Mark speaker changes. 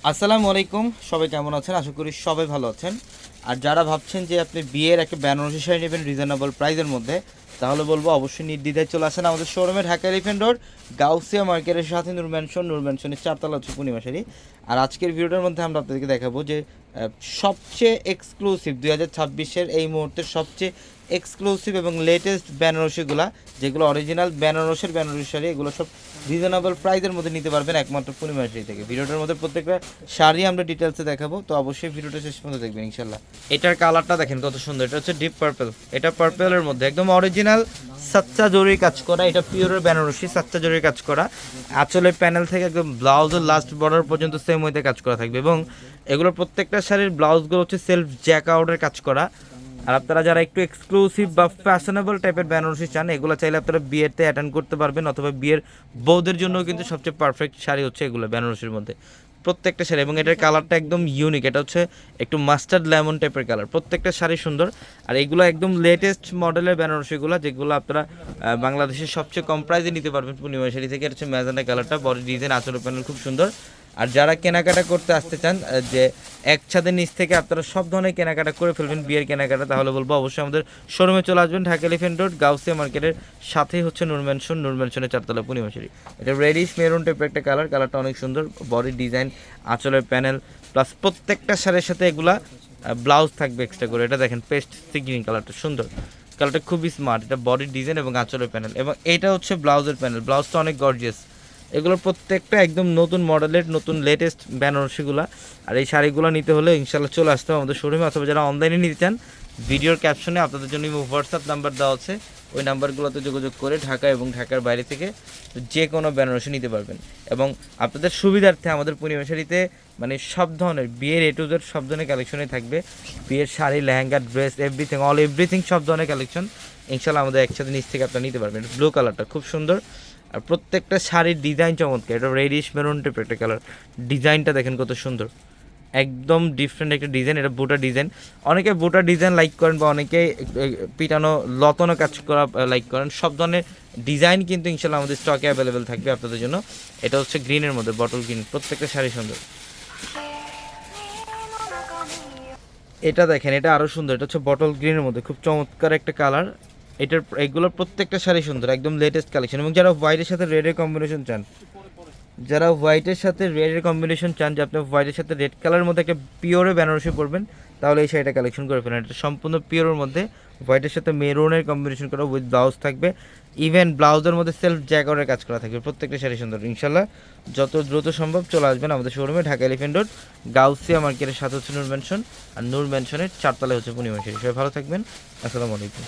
Speaker 1: আসসালামু আলাইকুম, সবাই কেমন আছেন? আশা করি সবাই ভালো আছেন। আর যারা ভাবছেন যে আপনি বিয়ের একটা বেনারসি শাড়ি নেবেন রিজনেবল প্রাইসের মধ্যে, তাহলে বলবো অবশ্যই নির্দ্বিধায় চলে আসেন আমাদের শোরুমে, ঢাকা এলিফ্যান্ট রোড, গাউসিয়া মার্কেটের সাথে নূর ম্যানশনের 4 তলা হচ্ছে পূর্ণিমা শাড়ি। আর আজকের ভিডিওটার মধ্যে আমরা আপনাদেরকে দেখাবো যে সবচেয়ে এক্সক্লুসিভ 2026-এর এই মুহূর্তের সবচেয়ে এক্সক্লুসিভ এবং লেটেস্ট বেনারসিগুলা, যেগুলো অরিজিনাল বেনারসি শাড়ি, এগুলো সব রিজনেবল প্রাইসের মধ্যে নিতে পারবেন একমাত্র পূর্ণিমা শাড়ি থেকে। ভিডিওটার মধ্যে প্রত্যেকটা শাড়ি আমরা ডিটেলসে দেখাবো, তো অবশ্যই ভিডিওটা শেষ পর্যন্ত দেখবেন ইনশাল্লাহ। এটার কালারটা দেখেন কত সুন্দর, এটা হচ্ছে ডিপ পার্পল। এটা পার্পলের মধ্যে একদম অরিজিনাল সাচ্চা জরির কাজ করা, এটা পিওরের বেনারসি সাচ্চা জরির কাজ করা। আঁচলের প্যানেল থেকে একদম ব্লাউজের লাস্ট বর্ডার পর্যন্ত সেম ওয়েতে কাজ করা থাকবে, এবং এগুলোর প্রত্যেকটা শাড়ির ব্লাউজগুলো হচ্ছে সেলফ জ্যাক আউটের কাজ করা। আর আপনারা যারা একটু এক্সক্লুসিভ বা ফ্যাশনেবল টাইপের বেনারসি চান, এগুলো চাইলে আপনারা বিয়েতে অ্যাটেন্ড করতে পারবেন, অথবা বিয়ের বউদের জন্য কিন্তু সবচেয়ে পারফেক্ট শাড়ি হচ্ছে এগুলো বেনারসির মধ্যে প্রত্যেকটা শাড়ি। এবং এটার কালারটা একদম ইউনিক, এটা হচ্ছে একটু মাস্টার্ড লেমন টাইপের কালার। প্রত্যেকটা শাড়ি সুন্দর। আর এগুলো একদম লেটেস্ট মডেলের বেনারসিগুলো, যেগুলো আপনারা বাংলাদেশের সবচেয়ে কম প্রাইসে নিতে পারবেন পূর্ণিমা শাড়ি থেকে। এটা হচ্ছে ম্যাজেন্টা কালারটা, বডি ডিজাইন, আঁচলের প্যানেল খুব সুন্দর। আর যারা কেনাকাটা করতে আসতে চান, যে এক ছাদের নিচ থেকে আপনারা সব ধরনের কেনাকাটা করে ফেলবেন বিয়ের কেনাকাটা, তাহলে বলবো অবশ্যই আমাদের শোরুমে চলে আসবেন, ঢাকা এলিফ্যান্ট রোড, গাউসিয়া মার্কেটের সাথেই হচ্ছে নূর ম্যানশনের 4 তলা পূর্ণিমা শাড়ি। এটা রেডিশ মেরুন টাইপের একটা কালার, কালারটা অনেক সুন্দর। বডি ডিজাইন, আঁচলের প্যানেল, প্লাস প্রত্যেকটা শাড়ির সাথে এগুলা ব্লাউজ থাকবে এক্সট্রা করে। এটা দেখেন পেস্ট সি গ্রিন কালারটা সুন্দর, কালারটা খুবই স্মার্ট। এটা বডি ডিজাইন এবং আঁচলের প্যানেল, এবং এটা হচ্ছে ব্লাউজের প্যানেল। ব্লাউজটা অনেক গর্জিয়াস। এগুলোর প্রত্যেকটা একদম নতুন মডেলের, নতুন লেটেস্ট বেনারসিগুলা। আর এই শাড়িগুলো নিতে হলে ইনশাল্লাহ চলে আসতে হবে আমাদের শোরুমে, অথবা যারা অনলাইনে নিতে চান, ভিডিওর ক্যাপশনে আপনাদের জন্য হোয়াটসঅ্যাপ নাম্বার দেওয়া আছে, ওই নাম্বারগুলোতে যোগাযোগ করে ঢাকা এবং ঢাকার বাইরে থেকে যে কোনো বেনারসি নিতে পারবেন। এবং আপনাদের সুবিধার্থে আমাদের পূর্ণিমা শাড়িতে মানে সব ধরনের বিয়ের এ টু জেড সব ধরনের কালেকশনই থাকবে। বিয়ের শাড়ি, লেহেঙ্গা, ড্রেস, এভরিথিং সব ধরনের কালেকশন ইনশাল্লাহ আমাদের একসাথে নিচ থেকে আপনারা নিতে পারবেন। ব্লু কালারটা খুব সুন্দর। আর প্রত্যেকটা শাড়ির ডিজাইন চমৎকার। এটা রেডিশ মেরুন টাইপের একটা কালার, ডিজাইনটা দেখেন কত সুন্দর, একদম ডিফারেন্ট একটা ডিজাইন। এটা বুটা ডিজাইন, অনেকে বুটা ডিজাইন লাইক করেন, বা অনেকে পিটানো লতানো কাজ করা লাইক করেন। সব ধরনের ডিজাইন কিন্তু ইনশাল্লাহ আমাদের স্টকে অ্যাভেলেবেল থাকবে আপনাদের জন্য। এটা হচ্ছে গ্রিনের মধ্যে, বটল গ্রিন, প্রত্যেকটা শাড়ি সুন্দর। এটা দেখেন, এটা আরও সুন্দর, এটা হচ্ছে বটল গ্রিনের মধ্যে খুব চমৎকার একটা কালার। এগুলোর প্রত্যেকটা শাড়ি সুন্দর, একদম লেটেস্ট কালেকশন। এবং যারা হোয়াইটের সাথে রেডের কম্বিনেশন চান, যে আপনি হোয়াইটের সাথে রেড কালারের মধ্যে একটা পিওরে বেনারসি পরবেন, তাহলে এই শাড়িটা কালেকশন করে ফেলেন। এটা সম্পূর্ণ পিওরের মধ্যে হোয়াইটের সাথে মেরুনের কম্বিনেশন করা, উইথ ব্লাউজ থাকবে। ইভেন ব্লাউজের মধ্যে সেলফ জ্যাকেটের কাজ করা থাকবে। প্রত্যেকটা শাড়ি সুন্দর। ইনশাল্লাহ যত দ্রুত সম্ভব চলে আসবেন আমাদের শোরুমে, ঢাকা এলিফ্যান্ট রোড, গাউসিয়া মার্কেটের সাথে হচ্ছে নূর ম্যানশন, আর নূর ম্যানশনের 4 তলায় হচ্ছে পূর্ণিমা শাড়ি। সবাই ভালো থাকবেন, আসসালামু আলাইকুম।